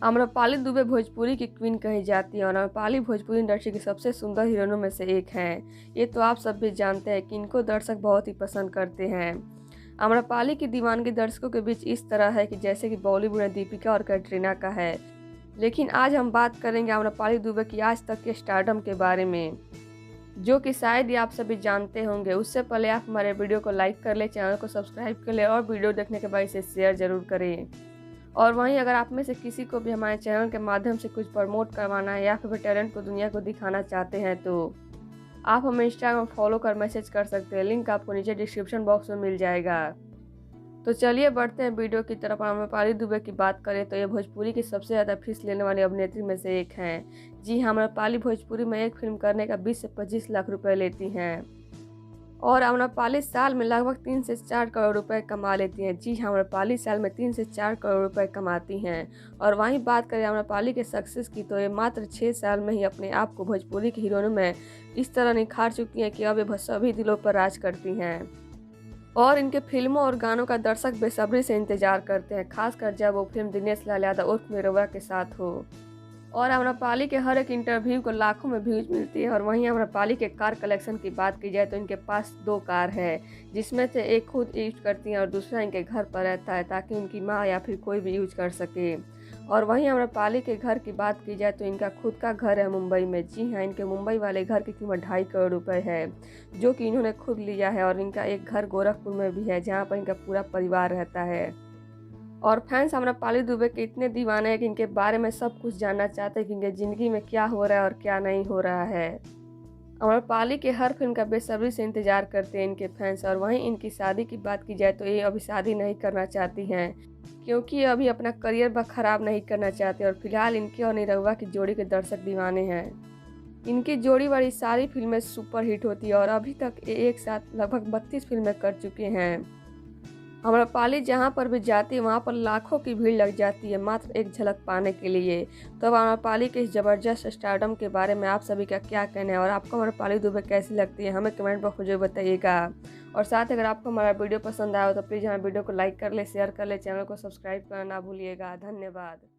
आम्रपाली दुबे भोजपुरी की क्वीन कही जाती है और आम्रपाली भोजपुरी इंडस्ट्री की सबसे सुंदर हीरोइनों में से एक हैं। ये तो आप सब भी जानते हैं कि इनको दर्शक बहुत ही पसंद करते हैं। आम्रपाली की दीवानगी दर्शकों के बीच इस तरह है कि जैसे कि बॉलीवुड में दीपिका और कैटरीना का है। लेकिन आज हम बात करेंगे आम्रपाली दुबे की आज तक के स्टारडम के बारे में, जो कि शायद ही आप सभी जानते होंगे। उससे पहले आप हमारे वीडियो को लाइक कर ले, चैनल को सब्सक्राइब कर ले और वीडियो देखने के बाद इसे शेयर जरूर करें। और वहीं अगर आप में से किसी को भी हमारे चैनल के माध्यम से कुछ प्रमोट करवाना है या फिर टैलेंट को दुनिया को दिखाना चाहते हैं तो आप हमें इंस्टाग्राम फॉलो कर मैसेज कर सकते हैं। लिंक आपको नीचे डिस्क्रिप्शन बॉक्स में मिल जाएगा। तो चलिए बढ़ते हैं वीडियो की तरफ। आम्रपाली दुबे की बात करें तो ये भोजपुरी की सबसे ज़्यादा फीस लेने वाली अभिनेत्री में से एक हैं। जी हाँ, आम्रपाली भोजपुरी में एक फिल्म करने का 20 से 25 लाख रुपए लेती हैं और आम्रपाली साल में लगभग 3 से 4 करोड़ रुपए कमा लेती हैं। जी हाँ, आम्रपाली साल में 3 से 4 करोड़ रुपए कमाती हैं। और वहीं बात करें आम्रपाली के सक्सेस की तो ये मात्र 6 साल में ही अपने आप को भोजपुरी की हीरोइनों में इस तरह निखार चुकी हैं कि अब ये सभी दिलों पर राज करती हैं और इनके फिल्मों और गानों का दर्शक बेसब्री से इंतजार करते हैं, खासकर जब वो फिल्म दिनेश लाल यादव उर्फ निरहुआ के साथ हो। और आम्रपाली के हर एक इंटरव्यू को लाखों में व्यूज मिलती है। और वहीं आम्रपाली के कार कलेक्शन की बात की जाए तो इनके पास 2 कार है, जिसमें से एक खुद यूज करती हैं और दूसरा इनके घर पर रहता है ताकि उनकी माँ या फिर कोई भी यूज कर सके। और वहीं आम्रपाली के घर की बात की जाए तो इनका खुद का घर है मुंबई में। जी हाँ, इनके मुंबई वाले घर की कीमत 2.5 करोड़ रुपए है, जो कि इन्होंने खुद लिया है। और इनका एक घर गोरखपुर में भी है जहाँ पर इनका पूरा परिवार रहता है। और फैंस आम्रपाली दुबे के इतने दीवाने हैं कि इनके बारे में सब कुछ जानना चाहते हैं कि इनके ज़िंदगी में क्या हो रहा है और क्या नहीं हो रहा है। आम्रपाली के हर फिल्म का बेसब्री से इंतजार करते हैं इनके फैंस। और वहीं इनकी शादी की बात की जाए तो ये अभी शादी नहीं करना चाहती हैं, क्योंकि ये अभी अपना करियर खराब नहीं करना चाहते। और फिलहाल इनके और निरहुआ की जोड़ी के दर्शक दीवाने हैं। इनकी जोड़ी वाली सारी फिल्में सुपर हिट होती है और अभी तक ये एक साथ लगभग 32 फिल्में कर चुके हैं। आम्रपाली जहाँ पर भी जाती है वहाँ पर लाखों की भीड़ लग जाती है मात्र एक झलक पाने के लिए। तो अब आम्रपाली के इस ज़बरदस्त स्टारडम के बारे में आप सभी का क्या कहना है और आपको आम्रपाली दुबे कैसी लगती है, हमें कमेंट बॉक्स में जरूर बताइएगा। और साथ ही अगर आपको हमारा वीडियो पसंद आया हो तो प्लीज़ हमारे वीडियो को लाइक कर ले, शेयर कर ले, चैनल को सब्सक्राइब करना ना भूलिएगा। धन्यवाद।